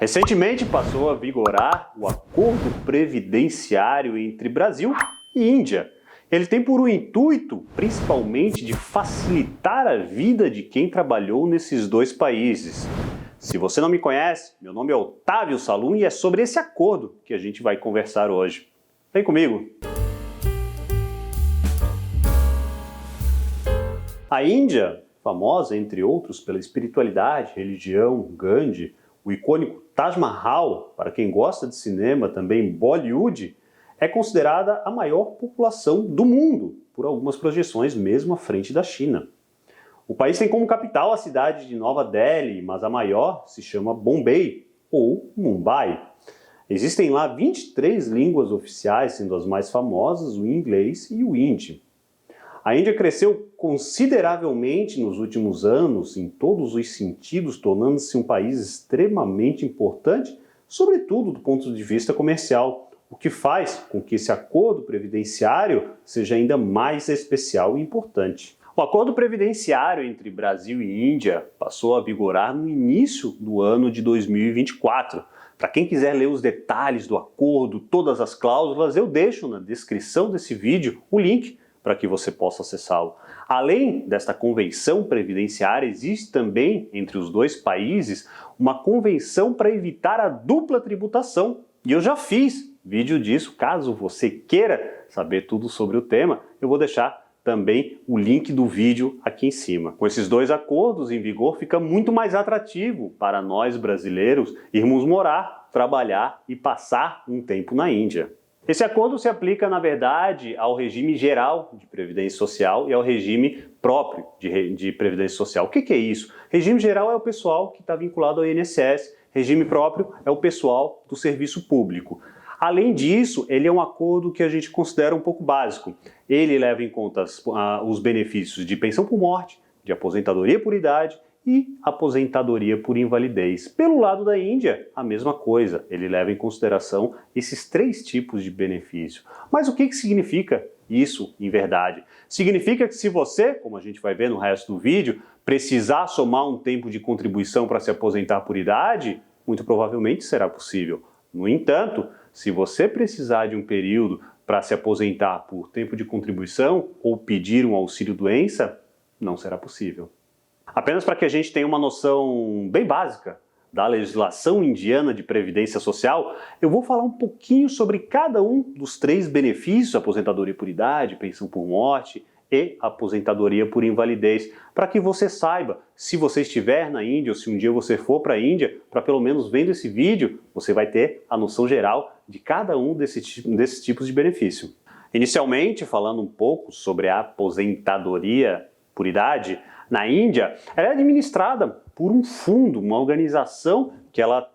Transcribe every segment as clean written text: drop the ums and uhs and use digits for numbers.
Recentemente passou a vigorar o Acordo Previdenciário entre Brasil e Índia. Ele tem por intuito, principalmente, de facilitar a vida de quem trabalhou nesses dois países. Se você não me conhece, meu nome é Otávio Salum e é sobre esse acordo que a gente vai conversar hoje. Vem comigo! A Índia, famosa, entre outros, pela espiritualidade, religião, Gandhi, o icônico Taj Mahal, para quem gosta de cinema, também Bollywood, é considerada a maior população do mundo, por algumas projeções mesmo à frente da China. O país tem como capital a cidade de Nova Delhi, mas a maior se chama Bombay ou Mumbai. Existem lá 23 línguas oficiais, sendo as mais famosas o inglês e o hindi. A Índia cresceu consideravelmente nos últimos anos, em todos os sentidos, tornando-se um país extremamente importante, sobretudo do ponto de vista comercial, o que faz com que esse acordo previdenciário seja ainda mais especial e importante. O acordo previdenciário entre Brasil e Índia passou a vigorar no início do ano de 2024. Para quem quiser ler os detalhes do acordo, todas as cláusulas, eu deixo na descrição desse vídeo o link para que você possa acessá-lo. Além desta convenção previdenciária, existe também, entre os dois países, uma convenção para evitar a dupla tributação. E eu já fiz vídeo disso, caso você queira saber tudo sobre o tema, eu vou deixar também o link do vídeo aqui em cima. Com esses dois acordos em vigor, fica muito mais atrativo para nós brasileiros irmos morar, trabalhar e passar um tempo na Índia. Esse acordo se aplica, na verdade, ao regime geral de Previdência Social e ao regime próprio de Previdência Social. O que é isso? Regime geral é o pessoal que está vinculado ao INSS, regime próprio é o pessoal do serviço público. Além disso, ele é um acordo que a gente considera um pouco básico. Ele leva em conta os benefícios de pensão por morte, de aposentadoria por idade e aposentadoria por invalidez. Pelo lado da Índia, a mesma coisa. Ele leva em consideração esses três tipos de benefício. Mas o que significa isso em verdade? Significa que se você, como a gente vai ver no resto do vídeo, precisar somar um tempo de contribuição para se aposentar por idade, muito provavelmente será possível. No entanto, se você precisar de um período para se aposentar por tempo de contribuição ou pedir um auxílio-doença, não será possível. Apenas para que a gente tenha uma noção bem básica da legislação indiana de previdência social, eu vou falar um pouquinho sobre cada um dos três benefícios, aposentadoria por idade, pensão por morte e aposentadoria por invalidez, para que você saiba, se você estiver na Índia ou se um dia você for para a Índia, para pelo menos vendo esse vídeo, você vai ter a noção geral de cada um desses tipos de benefício. Inicialmente, falando um pouco sobre a aposentadoria por idade, na Índia, ela é administrada por um fundo, uma organização que ela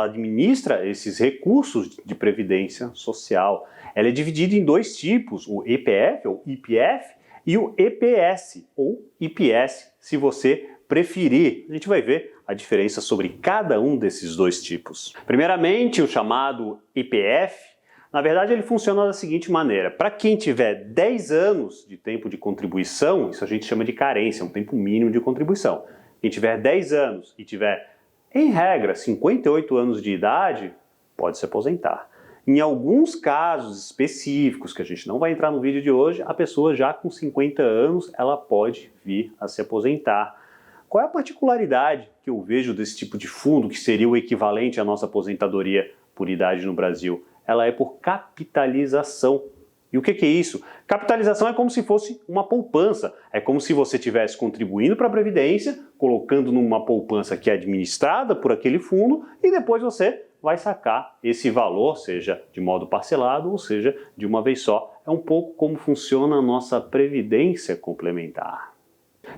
administra esses recursos de previdência social. Ela é dividida em dois tipos, o EPF, ou IPF, e o EPS, ou IPS, se você preferir. A gente vai ver a diferença sobre cada um desses dois tipos. Primeiramente, o chamado EPF, na verdade, ele funciona da seguinte maneira. Para quem tiver 10 anos de tempo de contribuição, isso a gente chama de carência, um tempo mínimo de contribuição. Quem tiver 10 anos e tiver, em regra, 58 anos de idade, pode se aposentar. Em alguns casos específicos, que a gente não vai entrar no vídeo de hoje, a pessoa já com 50 anos, ela pode vir a se aposentar. Qual é a particularidade que eu vejo desse tipo de fundo, que seria o equivalente à nossa aposentadoria por idade no Brasil? Ela é por capitalização. E o que é isso? Capitalização é como se fosse uma poupança. É como se você estivesse contribuindo para a Previdência, colocando numa poupança que é administrada por aquele fundo e depois você vai sacar esse valor, seja de modo parcelado ou seja de uma vez só. É um pouco como funciona a nossa Previdência complementar.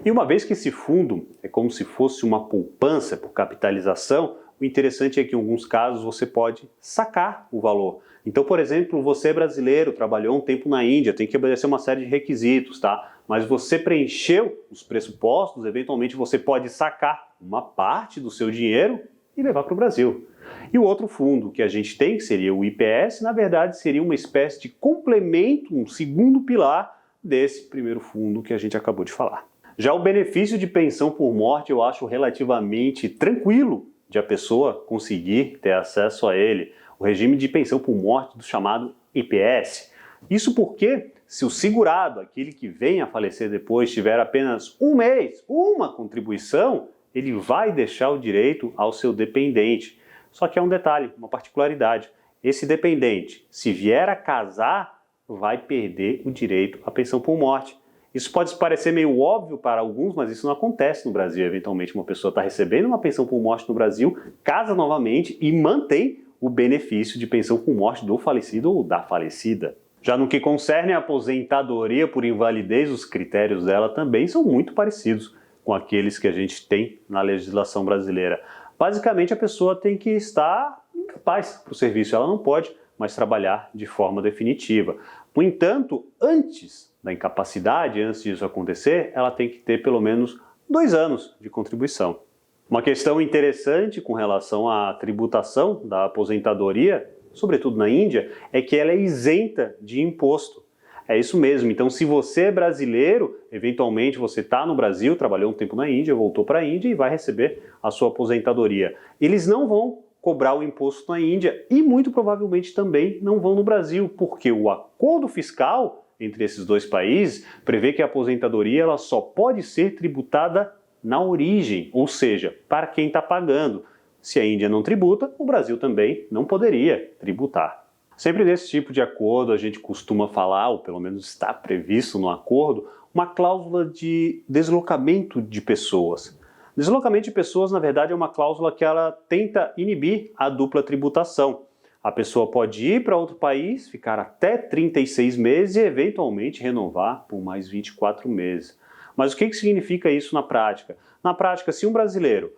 E uma vez que esse fundo é como se fosse uma poupança por capitalização, o interessante é que em alguns casos você pode sacar o valor. Então, por exemplo, você é brasileiro, trabalhou um tempo na Índia, tem que obedecer uma série de requisitos, tá? Mas você preencheu os pressupostos, eventualmente você pode sacar uma parte do seu dinheiro e levar para o Brasil. E o outro fundo que a gente tem, que seria o IPS, na verdade seria uma espécie de complemento, um segundo pilar desse primeiro fundo que a gente acabou de falar. Já o benefício de pensão por morte eu acho relativamente tranquilo de a pessoa conseguir ter acesso a ele, o regime de pensão por morte do chamado IPS. Isso porque, se o segurado, aquele que vem a falecer depois, tiver apenas um mês, uma contribuição, ele vai deixar o direito ao seu dependente. Só que há um detalhe, uma particularidade. Esse dependente, se vier a casar, vai perder o direito à pensão por morte. Isso pode parecer meio óbvio para alguns, mas isso não acontece no Brasil. Eventualmente, uma pessoa está recebendo uma pensão por morte no Brasil, casa novamente e mantém o benefício de pensão por morte do falecido ou da falecida. Já no que concerne a aposentadoria por invalidez, os critérios dela também são muito parecidos com aqueles que a gente tem na legislação brasileira. Basicamente, a pessoa tem que estar incapaz para o serviço, ela não pode mais trabalhar de forma definitiva. No entanto, antes da incapacidade, antes disso acontecer, ela tem que ter pelo menos 2 anos de contribuição. Uma questão interessante com relação à tributação da aposentadoria, sobretudo na Índia, é que ela é isenta de imposto. É isso mesmo, então se você é brasileiro, eventualmente você está no Brasil, trabalhou um tempo na Índia, voltou para a Índia e vai receber a sua aposentadoria. Eles não vão cobrar o imposto na Índia e muito provavelmente também não vão no Brasil, porque o acordo fiscal entre esses dois países prevê que a aposentadoria ela só pode ser tributada na origem, ou seja, para quem está pagando. Se a Índia não tributa, o Brasil também não poderia tributar. Sempre nesse tipo de acordo a gente costuma falar, ou pelo menos está previsto no acordo, uma cláusula de deslocamento de pessoas. Deslocamento de pessoas, na verdade, é uma cláusula que ela tenta inibir a dupla tributação. A pessoa pode ir para outro país, ficar até 36 meses e eventualmente renovar por mais 24 meses. Mas o que significa isso na prática? Na prática, se um brasileiro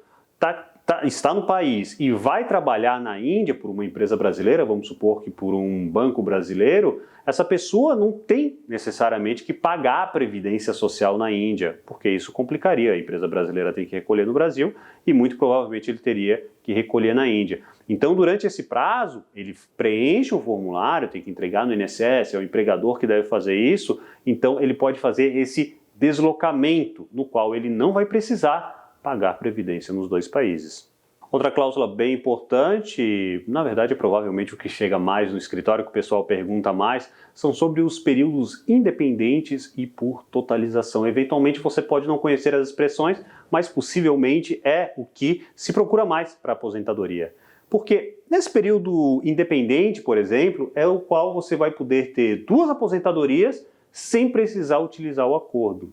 está no país e vai trabalhar na Índia por uma empresa brasileira, vamos supor que por um banco brasileiro, essa pessoa não tem necessariamente que pagar a previdência social na Índia, porque isso complicaria. A empresa brasileira tem que recolher no Brasil e muito provavelmente ele teria que recolher na Índia. Então, durante esse prazo, ele preenche um formulário, tem que entregar no INSS, é o empregador que deve fazer isso, então ele pode fazer esse deslocamento, no qual ele não vai precisar pagar previdência nos dois países. Outra cláusula bem importante, na verdade é provavelmente o que chega mais no escritório, que o pessoal pergunta mais, são sobre os períodos independentes e por totalização. Eventualmente você pode não conhecer as expressões, mas possivelmente é o que se procura mais para a aposentadoria. Porque nesse período independente, por exemplo, é o qual você vai poder ter 2 aposentadorias sem precisar utilizar o acordo.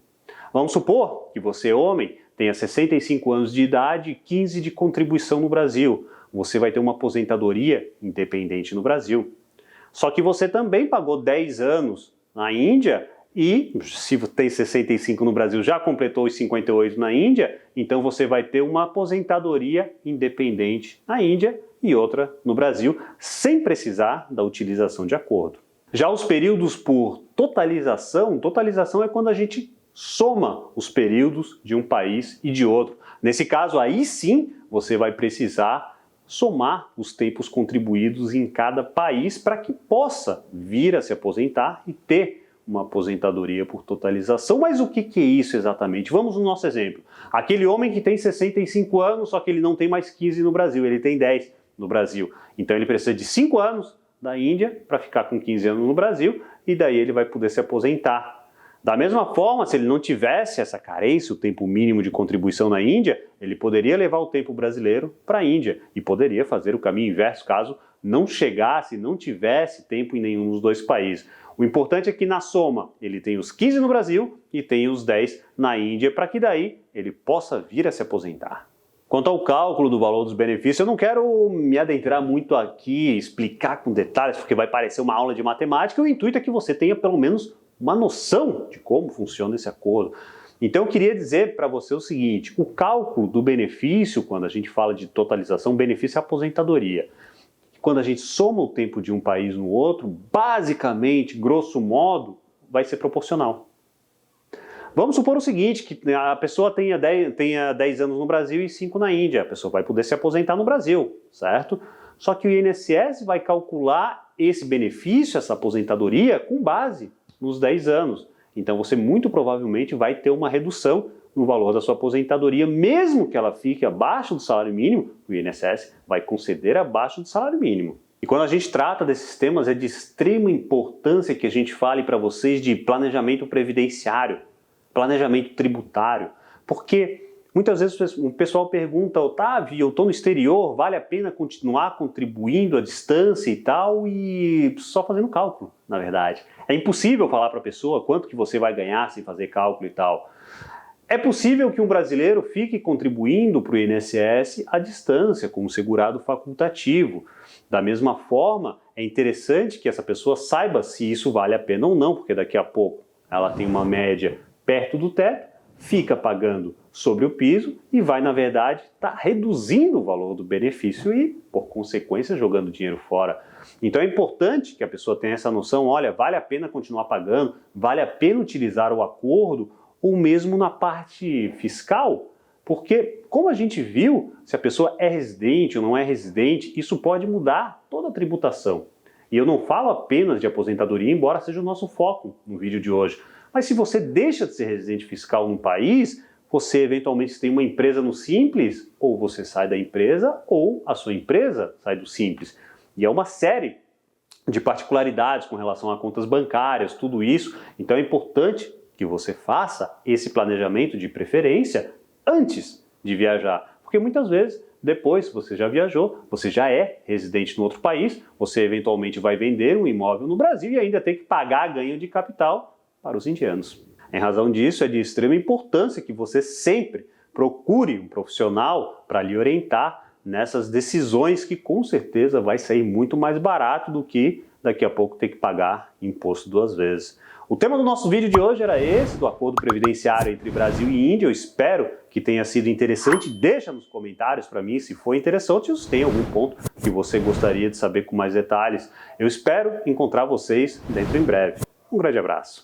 Vamos supor que você, homem, tenha 65 anos de idade e 15 de contribuição no Brasil. Você vai ter uma aposentadoria independente no Brasil. Só que você também pagou 10 anos na Índia e, se tem 65 no Brasil, já completou os 58 na Índia, então você vai ter uma aposentadoria independente na Índia e outra no Brasil, sem precisar da utilização de acordo. Já os períodos por totalização é quando a gente soma os períodos de um país e de outro. Nesse caso, aí sim, você vai precisar somar os tempos contribuídos em cada país para que possa vir a se aposentar e ter uma aposentadoria por totalização. Mas o que é isso exatamente? Vamos no nosso exemplo. Aquele homem que tem 65 anos, só que ele não tem mais 15 no Brasil, ele tem 10 no Brasil. Então ele precisa de 5 anos da Índia para ficar com 15 anos no Brasil e daí ele vai poder se aposentar. Da mesma forma, se ele não tivesse essa carência, o tempo mínimo de contribuição na Índia, ele poderia levar o tempo brasileiro para a Índia e poderia fazer o caminho inverso caso não chegasse, não tivesse tempo em nenhum dos dois países. O importante é que na soma ele tem os 15 no Brasil e tem os 10 na Índia, para que daí ele possa vir a se aposentar. Quanto ao cálculo do valor dos benefícios, eu não quero me adentrar muito aqui, explicar com detalhes, porque vai parecer uma aula de matemática. O intuito é que você tenha pelo menos uma noção de como funciona esse acordo. Então eu queria dizer para você o seguinte, o cálculo do benefício, quando a gente fala de totalização, benefício é aposentadoria. Quando a gente soma o tempo de um país no outro, basicamente, grosso modo, vai ser proporcional. Vamos supor o seguinte, que a pessoa tenha 10 anos no Brasil e 5 na Índia, a pessoa vai poder se aposentar no Brasil, certo? Só que o INSS vai calcular esse benefício, essa aposentadoria, com base nos 10 anos. Então você muito provavelmente vai ter uma redução no valor da sua aposentadoria, mesmo que ela fique abaixo do salário mínimo, o INSS vai conceder abaixo do salário mínimo. E quando a gente trata desses temas, é de extrema importância que a gente fale para vocês de planejamento previdenciário, planejamento tributário, porque muitas vezes o pessoal pergunta, Otávio, eu estou no exterior, vale a pena continuar contribuindo à distância e tal, e só fazendo cálculo, na verdade. É impossível falar para a pessoa quanto que você vai ganhar sem fazer cálculo e tal. É possível que um brasileiro fique contribuindo para o INSS à distância, como segurado facultativo. Da mesma forma, é interessante que essa pessoa saiba se isso vale a pena ou não, porque daqui a pouco ela tem uma média perto do teto, fica pagando sobre o piso e vai, na verdade, estar reduzindo o valor do benefício e, por consequência, jogando dinheiro fora. Então é importante que a pessoa tenha essa noção, olha, vale a pena continuar pagando, vale a pena utilizar o acordo, ou mesmo na parte fiscal, porque, como a gente viu, se a pessoa é residente ou não é residente, isso pode mudar toda a tributação. E eu não falo apenas de aposentadoria, embora seja o nosso foco no vídeo de hoje. Mas se você deixa de ser residente fiscal num país, você eventualmente tem uma empresa no Simples, ou você sai da empresa, ou a sua empresa sai do Simples. E é uma série de particularidades com relação a contas bancárias, tudo isso. Então é importante que você faça esse planejamento de preferência antes de viajar. Porque muitas vezes, depois, você já viajou, você já é residente no outro país, você eventualmente vai vender um imóvel no Brasil e ainda tem que pagar ganho de capital para os indianos. Em razão disso, é de extrema importância que você sempre procure um profissional para lhe orientar nessas decisões que com certeza vai sair muito mais barato do que daqui a pouco ter que pagar imposto 2 vezes. O tema do nosso vídeo de hoje era esse, do acordo previdenciário entre Brasil e Índia. Eu espero que tenha sido interessante. Deixa nos comentários para mim se foi interessante ou se tem algum ponto que você gostaria de saber com mais detalhes. Eu espero encontrar vocês dentro em breve. Um grande abraço.